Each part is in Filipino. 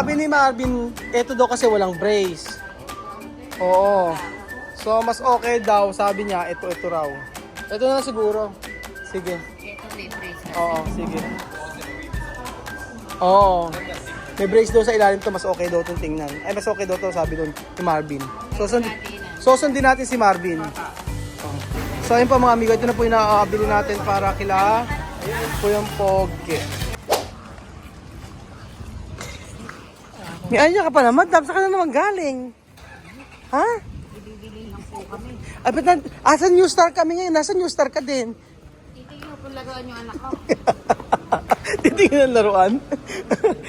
Sabi ni Marvin, eto daw kasi walang brace. Oo. So, mas okay daw, sabi niya, ito raw. Ito na siguro. Sige. Ito may brace. Oo, sige. Oo. May brace daw sa ilalim to, mas okay daw itong tingnan. Ay, mas okay daw to, sabi doon ni Marvin. Susundin natin si Marvin. So, ayun po mga amigo, ito na po yung nakakabili natin para kila Kuyang Pogi. May anya ka pa naman, saan ka na naman galing? Ha? Ibibili lang po kami. Ay, ba't asan New Star kami ngayon? Nasa New Star ka din? Titignan kung laruan yung anak ko. Titingin ang laruan?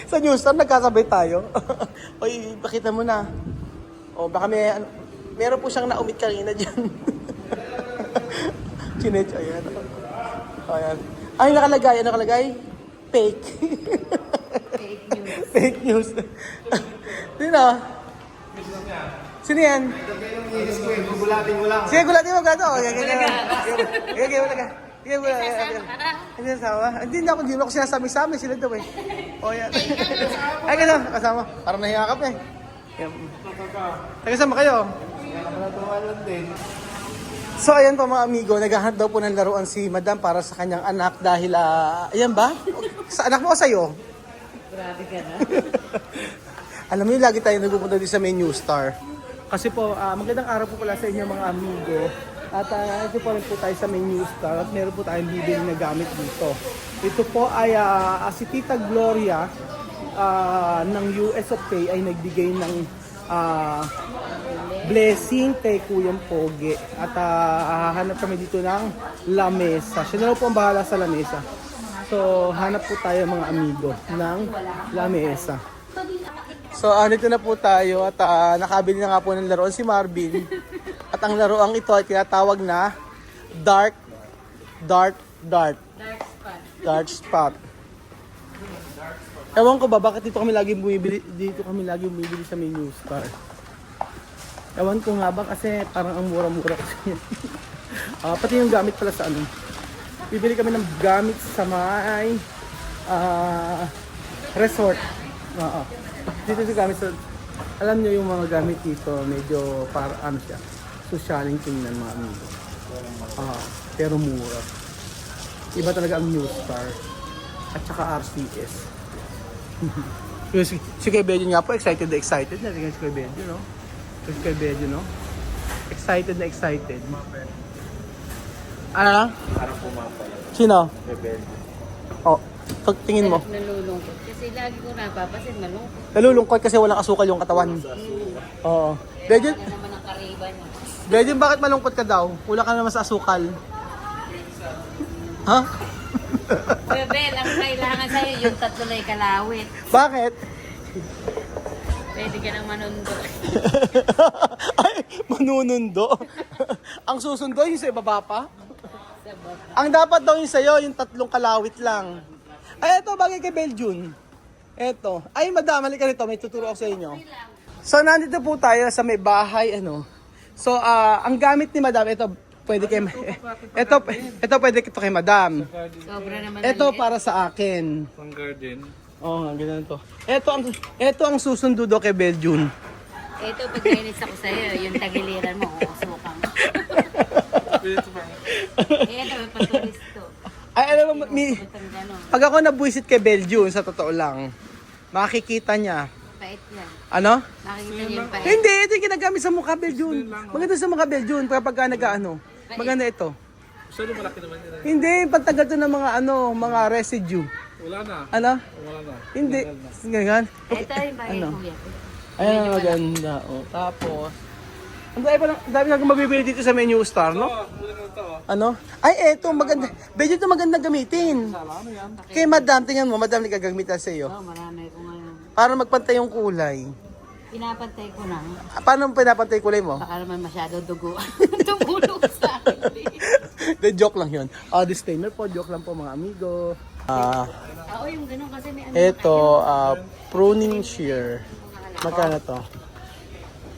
Sa New Star, nagkasabay tayo. Oy, pakita mo na. O, baka meron po siyang naumit kanina dyan. Chinech, ayan. Ayan. Ay, nakalagay? Fake. Fake news. Fake news. Sino? Sino yan? Gugulatin mo lang. Sige, gulatin mo gato. Sige, wala ka. Sige, wala ka. Hindi kasama. Hindi na ako sinasami-sami sila daw eh. O yan. Ay, kasama. Parang nahiya ka pa eh. Kasama kayo. So ayan po mga amigo, naghahanap daw po ng laruan si Madam para sa kanyang anak dahil, ayan ba? Sa anak mo o sa'yo? Grabe ka na. Alam mo yun, lagi tayo nagpupunta din sa may New Star. Kasi po, magandang araw po pala sa inyo mga amigo. At ito po rin po tayo sa may New Star at meron po tayong bibili na gamit dito. Ito po ay si Tita Gloria ng US of Pay ay nagbigay ng blessing kay Kuyang Pogi. At hahanap kami dito ng lamesa. Siya na lang po ang bahala sa lamesa. So, hanap po tayo mga amigo ng lamesa. So, dito na po tayo at nakabili na nga po ng laruan si Marvin. At ang laruang ito ay tinatawag na Dark Spot. Ewan ko ba, bakit dito kami lagi bumibili sa may New Star? Ewan ko nga ba kasi parang ang mura-mura kasi. Pati yung gamit pala sa ano. Bibili kami ng gamit sa may resort. Dito sa gamit sa, alam nyo yung mga gamit dito, medyo para ano siya, socialing tingnan mga amigo. Pero mura. Iba talaga ang New Star at saka RCS. Si Kuya Bedyo nga po, excited na. Tingnan si Kuya Bedyo, no? Si Kuya Bedyo, no? Excited na. Ano? Parang pumapa. Sino? Kuya Bedyo. Oh, tingin mo. Nalulungkot. Kasi lagi ko napapasin malungkot. Nalulungkot kasi walang asukal yung katawan. Oo. Bedyo, Wala naman ang kariban. Bedyo, bakit malungkot ka daw? Wala ka naman sa asukal. Ha? Bebel, ang kailangan sa'yo yung tatlo na kalawit. Bakit? Pwede ka nang manundo. Ay, manunundo. Ang susundo yung sa ibaba pa? Sa baba. Ang dapat daw yung sa'yo, yung tatlong kalawit lang. Ay, eto, bagay kay Beljun. Eto. Ay, madam, halika rito. May tuturo ako sa inyo. So, nandito po tayo sa may bahay, ano. So, ang gamit ni madam, ito, pwede kay... Ito pwede ito kay madam. Sobra naman. Ito para sa akin. Pang garden. Oo nga, ganun to. Ito ang susundo do kay Beljun. Ito, pag nainis ako sa'yo, yung tagiliran mo, usukang. Ito, patulis to. Ay, alam mo, Putang gano'n. pag ako nabuisit kay Beljun, sa totoo lang, makikita niya. Pait yan. Ano? Nakikita niyo yung pait. Hindi, ito yung ginagamit sa mukha, Beljun. Maganda sa mukha, Beljun, kapag ka nag-ano. Maganda ito. Saan malaki naman yun? Hindi, pagtagal to ng mga residue. Wala na. Ano? Wala na. Hindi. Ganyan. Ito yung bagay Ano? kuya. Ayan ang maganda. O, tapos, ang dami na mabibili dito sa Menu Star, no? Wala na ito. Ano? Ay, eto, maganda. Beljun, ito maganda gamitin. Ano yan? Kay madam, tingnan mo, madam, nagagamitan sa iyo. Oo, marami ko ngayon. Para magpantay yung kulay. Pinapantay ko na. Paano mo pinapantay yung kulay mo? Baka naman masyado dugo. Tumulong sa akin. De, joke lang yun. Disclaimer po, joke lang po mga amigo. Oo, yung ganun kasi may ano. Ito, pruning shear. Magkano to?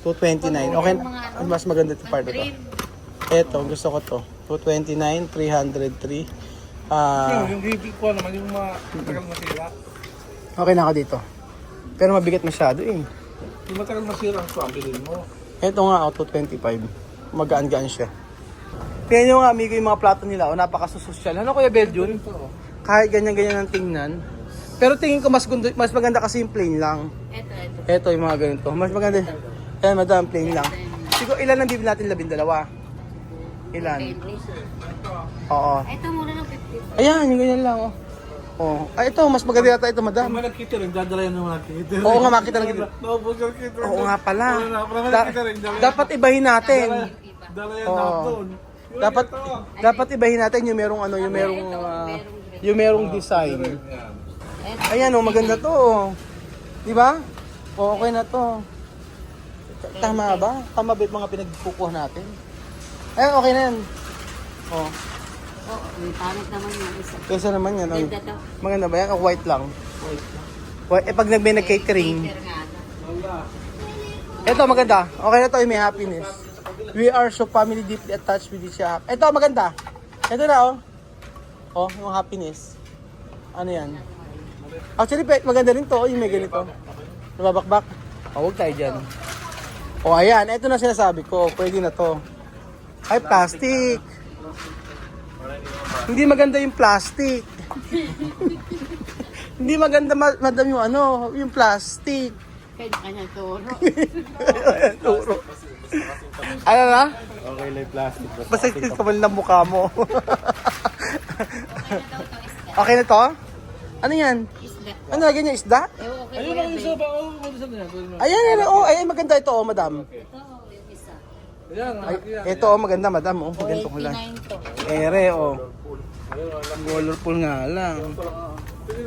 229. Okay, mas maganda ito part ito. Ito, gusto ko to. 229, 303. Yung bibig ko naman, yung mga tagal na sila. Okay na ako dito. Pero mabigat masyado eh. Hindi matagal masira ang pambilin mo. Ito nga, auto 25. Magaan-gaan siya. Tingnan nyo nga, amigo, yung mga plato nila. O, napakasusosyal. Ano Kuya Beljun? Kahit ganyan-ganyan ang tingnan. Pero tingin ko mas maganda kasi yung plain lang. Ito. Ito yung mga ganito. Mas maganda. Ayan, madam, plain lang. Siguro ilan ang bibili natin? 12. Ilan? Oo. Ito muna ng 50. Ayan, yung ganyan lang. Oh. Ay, ito, mas maganda yata ito, madam. Kung may nag-catering, dadala yan ng mga catering. Oo nga, makita lang kita. Naubos yung catering. Oo nga pala. Wala Da- catering, dapat ibahin natin. Dala yan Oo. lahat doon. Dapat ibahin natin yung merong ano, yung merong yung merong design. Ayan oh, maganda to. Oh. 'Di ba? Oh, okay na to. Tama ba? Tama ba yung mga pinagkukuha natin? Ayan, okay na yan. Oh, Oh, may pangit naman yung isa. kaysa naman yan. Oh. Ganda to. Maganda ba yan? O white lang? White. Eh, pag nag-catering. Cater nga to. Ito, maganda. Okay na to, may happiness. We are so family deeply attached with each other. Ito, maganda. Ito na, oh. Oh, yung happiness. Ano yan? Actually, maganda rin to. Yung may ganito. Nababakbak. Oh, huwag tayo dyan. Oh, ayan. Ito na sinasabi ko. Pwede na to. Ay, plastic. Hindi maganda yung plastic. Hindi maganda, madam, yung ano, yung plastic. Kanya turo. Turo. Ano na? Okay lang plastic. Basta kapal na mukha mo. Okay na to? Ano yan? Isda. Ano lagyan niya? Isda? Ewan ko Ayun kay ang Kuya isa Ben. ba? Oo, kung saan yan. Ayan, ayan. Oh, ayan, maganda ito, oh, madam. Ito, yung isa. Ayan, Ay, ito, oh, maganda, madam. Oh, ganito ko lang. 89 to. Ere, oh. Colorful nga lang.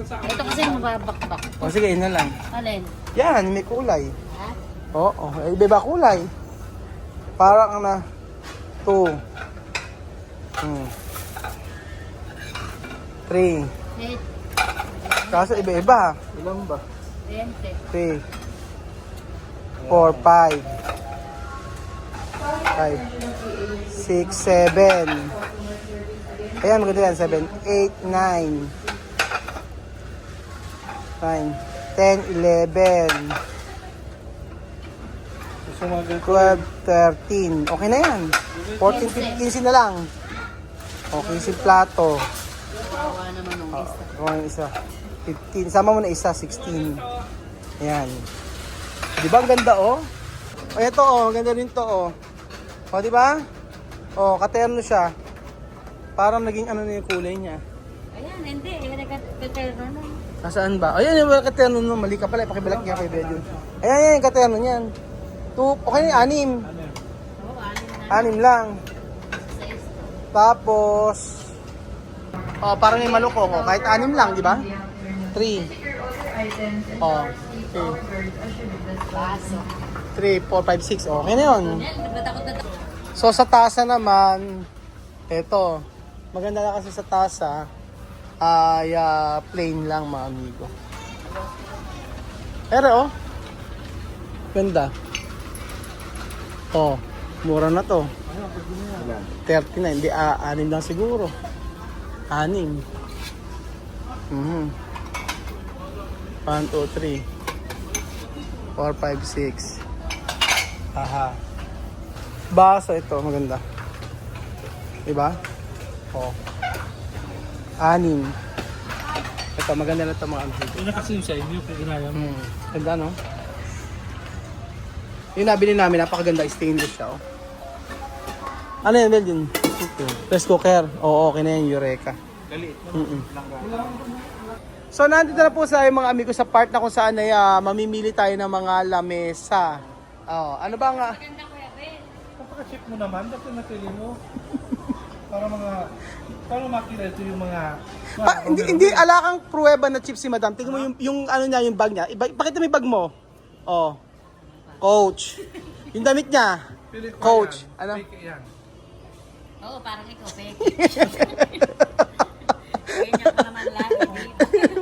Ito kasi mababakbak. O, sige, yun na lang. Alin? Yan, may kulay. Ha? Oo, iba ba kulay? Parang na 2 3 Eh, Kaso iba-iba. Ilan ba? 20. 3 4 5 5 6 7 Ayan, maganda yan. 7 8 9 10 11 Gusto mga ganito. 12, 13. Okay na yan. 14, 15 na lang. O, 15 plato. Kawawa naman ng isa. O, isa. 15. Sama mo na isa, 16. Ayan. Di ba ang ganda, oh? O, ito, oh. Ganda rin to, oh. O, di ba? O, katerno siya. Parang naging ano na yung kulay niya. Ayan, hindi. Nagkaterno na. Nasaan ba? Ayan, yung katerno no. Mali ka pala. Pakibalak niya kay Bedyo. Ayan, ayan, yung katerno niyan. Okay na, 6. Oo, anin 6 na. lang. Sa isa. Tapos, parang may malukong. Oh, kahit 6 lang, di ba? 3. Oh, okay. Baso. 3, 4, 5, 6. Okay na yun. Yan, nabatakot na to. So, sa tasa naman, eto. Maganda na kasi sa tasa, ay plain lang, mga amigo. Pero, oh. Ganda. Oh, mura na to. 39, hindi, 6 lang siguro. 6. 1, 2, 3 4, 5, 6. Aha. Baso ito, maganda. Diba? Oh. 6. Ito, maganda na ito mga amigo. Yun na kasi yung sa inyo, kung ginaya mo. Ganda, no? Yung nabili namin, napakaganda, stainless siya, oh. Ano yan, Belgian? Rice cooker. Oo, okay na yan, Eureka. Dali. So, nandito na po sa mga amigo sa part na kung saan ay mamimili tayo ng mga lamesa. Oh, ano ba nga? Ganda Kuya Ben. Napaka-cheap mo naman, bakit natili mo? Para makita ito yung mga... Hindi ala kang pruweba na chip si Madam. Tingnan mo yung ano niya, yung bag niya. Pakita mo yung bag mo. Oh. Coach. Yung damit niya. Pilit ko Coach. yan. Ano? Fake yan. Oo, parang ikaw, Peke. Ganyan ka naman lagi.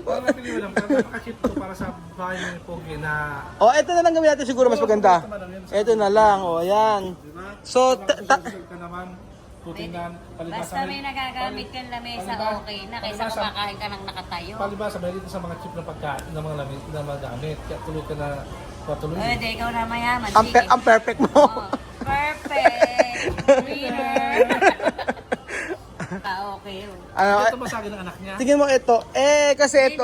Parang napili mo lang, pero napaka-cheap to para sa bahay ng pogi na... Oh, eto na lang gawin natin siguro mas maganda. Eto na lang. Oh, ayan. Diba? So, Ka naman. tutingnan, palibasa Basta may nagagamit kang lamesa, okay na. Kaysa kumakain ka ng nakatayo. palibasa may dito sa mga cheap na pagkain ng mga lamit na magamit. Kaya tuloy ka na patuloy. Di, ikaw na mayaman. Ang, Sige. ang perfect mo. Oh, perfect. Winner. Okay. Ano, Ito masagi ng anak niya. tingin mo ito. Kasi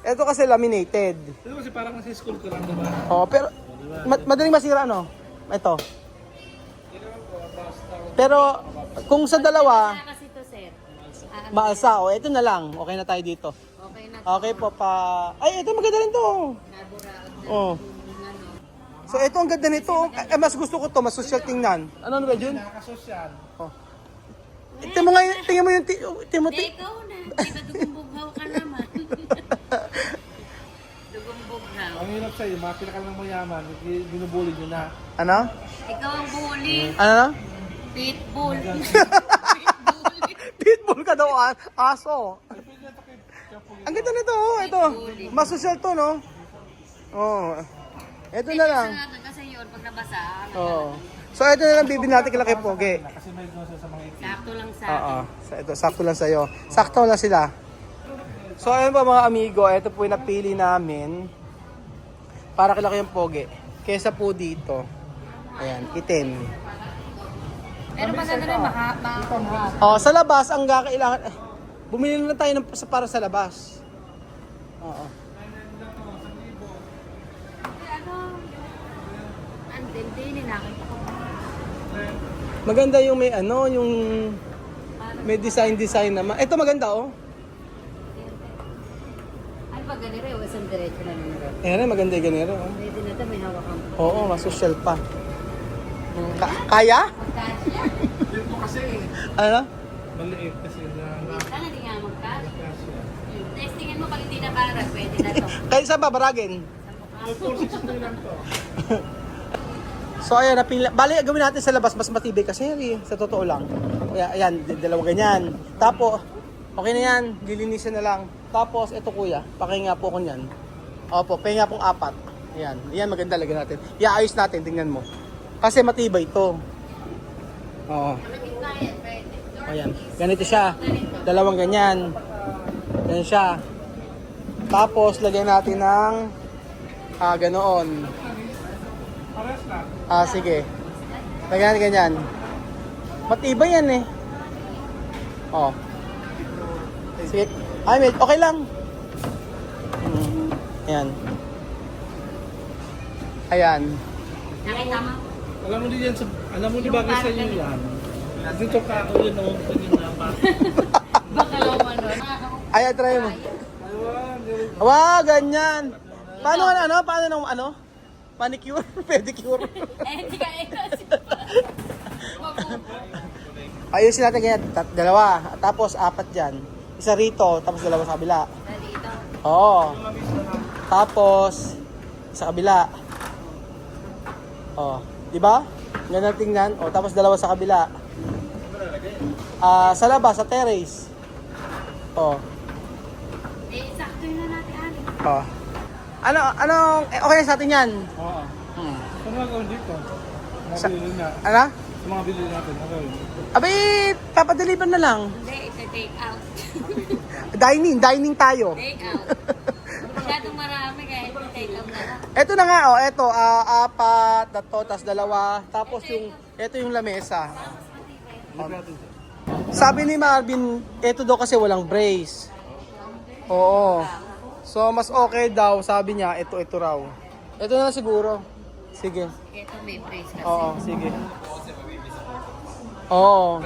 ito kasi laminated. Ito kasi parang nasa school ko lang, diba? Oh, pero madaling masira ano? Ito. Pero kung sa dalawa, Kaya kasi to, sir. maalsa. O, ito na lang. Okay na tayo dito. Okay na. Okay po pa. Ay, ito maganda rin to. Naburaot. Oh. So ito ang ganda nito. Mas gusto ko to, mas social tingnan. Ano ba yun? Nakakasosyal. Oh. Tingnan mo nga, tingnan mo yung tingnan mo. Hindi, ikaw na. Di ba dugumbughaw ka naman? Dugumbughaw. Ang hirap sa'yo, mga pinakalang mayaman, binubuli nyo na. Ano? Ikaw ang bully. Ano? Pitbull. Pitbull ka daw, aso. Ang ganda nito, oh, ito. Mas social to, no? Oh. Ito na lang. Kasi yun, pag nabasa, Oh. So ito na lang bibili natin kila kay Pogi. Kasi may gusto sa mga itim. sakto lang sa Oo. akin. Ito, sakto lang sa'yo. Sakto lang sila. So ayun pa mga amigo, ito po yung napili namin para kila kayong Pogi. Kesa po dito. Ayan, itim. Pero maganda rin, mahaba. Oh, sa labas ang kailangan bumili na tayo para sa labas. Oo. Ano? Ang dindi, nakita ko. Maganda yung may ano, yung may design naman. Ito maganda oh. Ano ba ganito? Isang diretso na nito. Ayan, maganda yung ganero. Oh. Pwede na ito, may hawakan pa. Oo, mas social pa. Kaya? Magkasya. Dito kasi, Ano? maliit kasi na Minsan, hindi nga magkasya. nakasya. Testingin mo pag hindi na para, pwede na ito. Kaya saan babaragin? 460 lang to. So ayan, bali gawin natin sa labas mas matibay kasi sa totoo lang. Ayan, dalawa ganyan. Tapos, okay na yan, lilinisin na lang. Tapos, ito kuya, pakinga po ko niyan. Opo, pahinga pong 4. Ayan, yan maganda lagyan natin. Iaayos natin, tingnan mo. Kasi matibay ito. Oo. Ayan, ganito siya. Dalawang ganyan. Ganyan siya. Tapos, lagyan natin ng ganoon. Pares lang. Sige. Lagyan natin ganyan. Matibay yan eh. Oh. Sige. Ay, okay lang. Ayan. Ayan. Nakita mo? Alam mo din yan, alam mo din bagay sa iyo yan. Dito ka ako yun, oh, tingin na pa. Baka lang ano. Ayan, try mo. Ayun, Wow, ganyan. Paano ano? Paano nung ano? Manicure? Pedicure? Hindi ka kasi. Ayusin natin ganyan. Dalawa. Tapos 4 dyan. Isa rito, tapos dalawa sa kabila. Dito. Oo. Tapos, sa kabila. Oh, di ba? Ganun tingnan. Oh, tapos dalawa sa kabila. Sa labas, sa terrace. Oh. Sakto yun na natin, Ali. Oh. Okay na sa atin yan. Oo. Ano nga gawin dito? Mga bilhin na. Ano? Sa mga bilhin natin, ano gawin? Abay, papadeliver na lang. Hindi, ito take out. Dining tayo. Take out. Masyadong marami kaya ito take out na lang. Ito na nga, oh, ito, 4, tatlo, tas 2, tapos ito yung lamesa. Sabi ni Marvin, ito daw kasi walang brace. Oo. So, mas okay daw, sabi niya, ito raw. Ito na lang siguro. Sige. Ito may brace kasi. Oo, sige. Oo.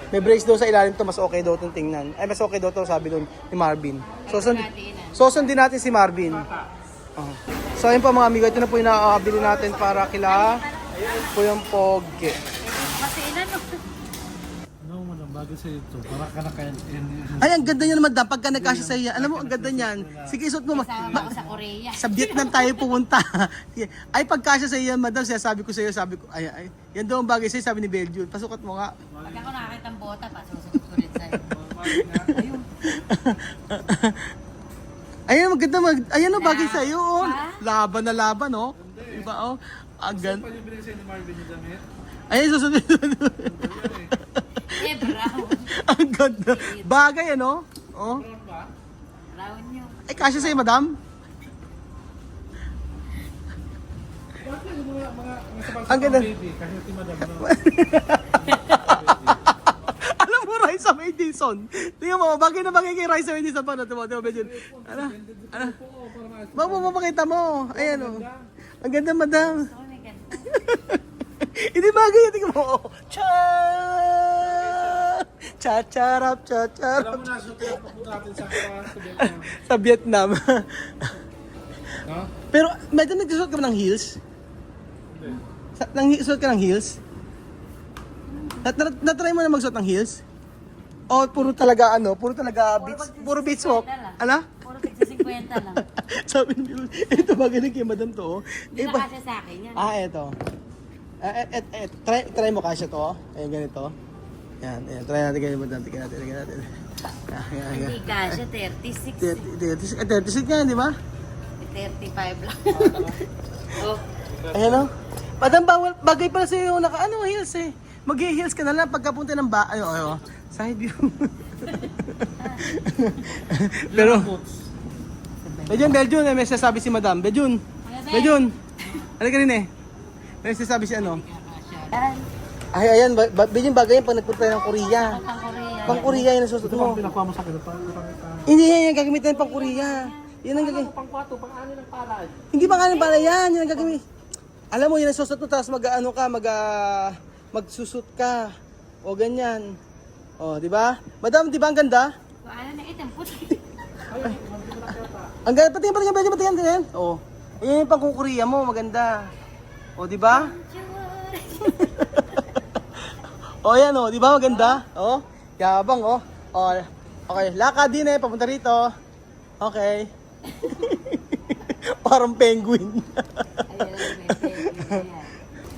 May brace daw sa ilalim to, mas okay daw itong tingnan. Ay, mas okay daw to, sabi doon ni Marvin. Susundin natin si Marvin. Oh. So, ayun po mga amigo, ito na po yung nakakabili natin para kila Kuyang Pogi. Kasi ilan no? Ano mo nang bagay sa ito? Para ka na kaya. Ay, ang ganda niya naman, pagka nagkasya sa iya. Alam mo, ang ganda niyan. Sige, isuot mo. Kasama ko sa Korea. Sa Vietnam tayo pupunta. Ay, pagkasya sa iya, madam, sabi ko sa iyo, sabi ko, ay, yan daw ang bagay sa'yo, sabi ni Belgium. Pasukat mo nga. Pag ako nakakita ng bota pa, susuot ko rin sa'yo. Ayun. Ayun, maganda ayan ang bagay sa iyo. Oh. Ha? Laban na laban, oh. Diba, oh. Ang ganda. Pwede binigay sa'yo ni Marvin yung damit? Ay, susunod. Eh, brown. Ang ganda. Bagay, ano? Oh. Brown yun. Ay, kasya sa'yo, madam? Bakit yung mga Ang ganda. baby? Kasi si madam, no? Alam mo, Raisa Madison. Tingnan mo, bagay na bagay kay Raisa Madison pa. Tingnan mo, medyo. Ano? Ano? Baka mo mapakita mo. Ayan, oh. Ang ganda, madam. Oh my God. Hindi bagay yun. Tingnan mo. Oh. Cha! Cha-charap, cha-charap. Alam mo na, so pinapapunta natin sa Vietnam. Sa Vietnam. No? Pero, madam, nagsusuot ka ba ng heels? Nagsusuot ka ng heels? Natry mo na magsuot ng heels? O puro talaga puro talaga beats, puro beats walk? Ano? Puro tigsa 50 lang. Sabi ni Milo, ito bagay na kay madam to. Hindi na kasi sa akin yan. Ito. Try mo kasya to. Ayun, ganito. Yan, try natin kay madam. Tingnan natin. Yan. Hindi kasya, 36. 36 nga, di ba? 35 lang. Oh. Ayan o. Madam, bagay pala sa'yo yung heels eh. Mag-heels ka na lang pagkapunta ng Ayo. Side view. Pero, Bejun, may sasabi si madam. Bejun. Ano ka rin eh? May sasabi si ano? Yan. Ay, ayan. Bejun, bagay yan pag nagpunta tayo ng Korea. Pang Korea. Pang Korea yung nasusunod mo. Pinakuha mo sa akin. Hindi yan yung gagamitin pang Korea. Yan ang gagawin. Pang-kwato, pang-ano ng palay. Hindi pa nga pala yan. Yan ang gagawin. Alam mo, yan ang susot mo. Tapos magsusut ka. O ganyan. O, di ba? Madam, di ba ang ganda? Ano na item puti. Ang ganda. Patingin. O. Yan yung pang Korea mo. Maganda. O, di ba? O, yan o. Di ba maganda? O. Yabang o. O. Okay. Lakad din eh. Papunta rito. Okay. Parang penguin.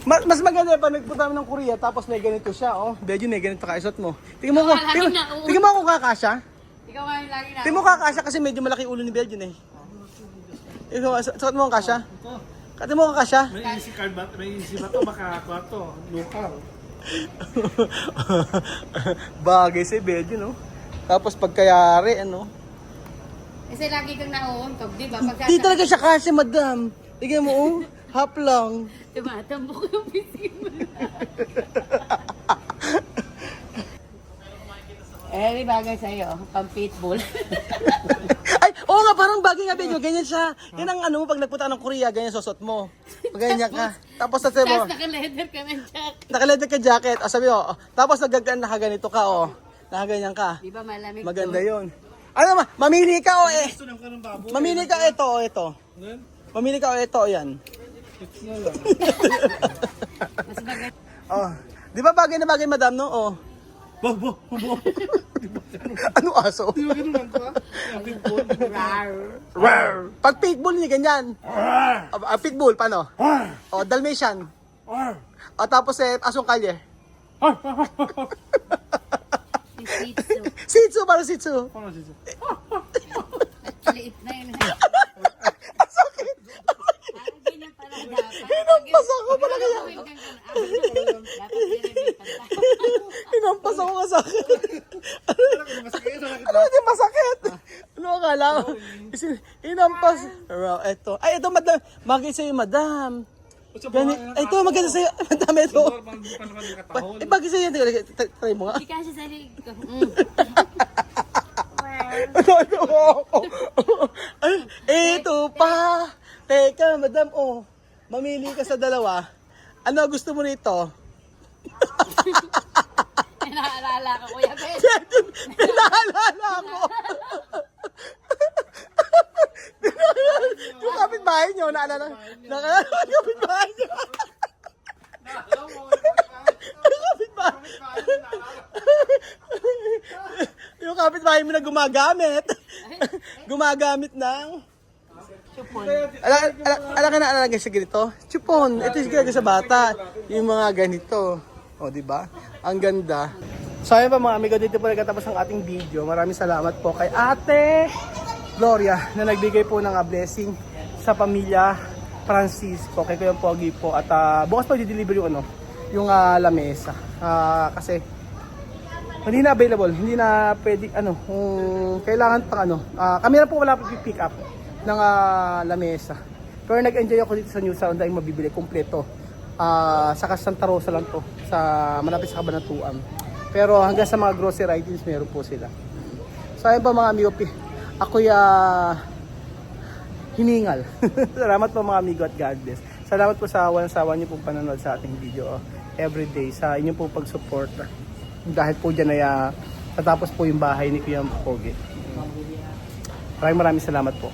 Mas maganda pag nagpunta kami ng Korea tapos may ganito siya, oh. Medyo may ganito kaisot mo. Tingnan mo ko. Tingnan mo ako kakasya. Ikaw nga yung lagi na. Tingnan mo kakasya kasi medyo malaki ulo ni Belgian eh. Ikaw, suot mo ang kasya. Tingnan mo ang kasya. May easy card ba? May easy ba ito? Baka kwato. Local. Bagay si Belgian, oh. Tapos pagkayari, ano. Kasi lagi kang nauuntog, di ba? Di talaga siya kasya, madam. Tingnan mo, oh. Half lang. Tumatambok yung bisig mo. May bagay sa'yo. Pang pitbull. Ay, oo nga, parang bagay nga, Belgian. Ganyan siya. Yan ang ano mo, pag nagpunta ka ng Korea, ganyan susot mo. Pag ganyan ka. Tapos sabi mo, Tapos naka-leather ka ng jacket. naka-leather ka jacket. O sabi mo, tapos nakaganito ka, oh. Nakaganyan ka. Di ba malamig Maganda yun. Ano naman, mamili ka, oh eh. Gusto lang ka ng baboy. Mamili ka, ito. Then, Mamili ka, ito, yan. it's na lang. Mas bagay. Oh. Di ba bagay na bagay, madam, no? Oh. Bo. Ano aso? Di ba ganun lang ko ah? Pitbull. Rar. Pag pitbull, hindi ganyan. Pitbull, paano? O, Dalmatian. O, tapos asong kalye. Si Shih Tzu. Shih Tzu, parang Shih Tzu. Paano siya? Liit na yun. Ang sakit. Ganyan pala dapat. Hinampas ako pala kaya. Dapat i-reveal pa. Hinampas ako ka sa akin. Masakit. Ano hindi masakit? Ano akala ko? Hinampas. Ito. Ay, ito, madam. Magay sa'yo, madam. Ay, ito, maganda sa'yo. Madam, ito. Eh, bagay sa'yo. Try mo nga. Hindi kasi sa lig ko. Ay, ito pa. Teka, madam, oh. Mamili ka sa dalawa. Ano gusto mo nito? Naalala ko, Kuya Ben. Pinaalala ko. Yung kapitbahay nyo, naalala. Naalala yung kapitbahay nyo. Yung kapitbahay mo na gumagamit ng Chupon. ala ka na alalagay sa ganito? Chupon. Ito yung ginagawa sa bata. Yung mga ganito. O, di ba? Ang ganda. So, ayun pa mga amigo, dito po nagkatapos ang ating video. Maraming salamat po kay Ate Gloria na nagbigay po ng blessing sa pamilya Francisco. Kay Kuya Pogi po. At bukas pa di-deliver yung lamesa. Kasi hindi na available, hindi na pwede kailangan pang kami na po wala pa pick up ng lamesa. Pero nag-enjoy ako dito sa New Sound dahil mabibili kompleto. Sa Santa Rosa lang to, sa malapit sa Cabanatuan. Pero hanggang sa mga grocery items meron po sila. So ayun pa mga amigo, ako'y hiningal. Salamat po mga amigo at God bless. Salamat po sa walang sawa niyo pong panonood sa ating video everyday, sa inyong pong pag-support. Dahil po dyan ay natapos po yung bahay ni Kuya Pogi. Maraming salamat po.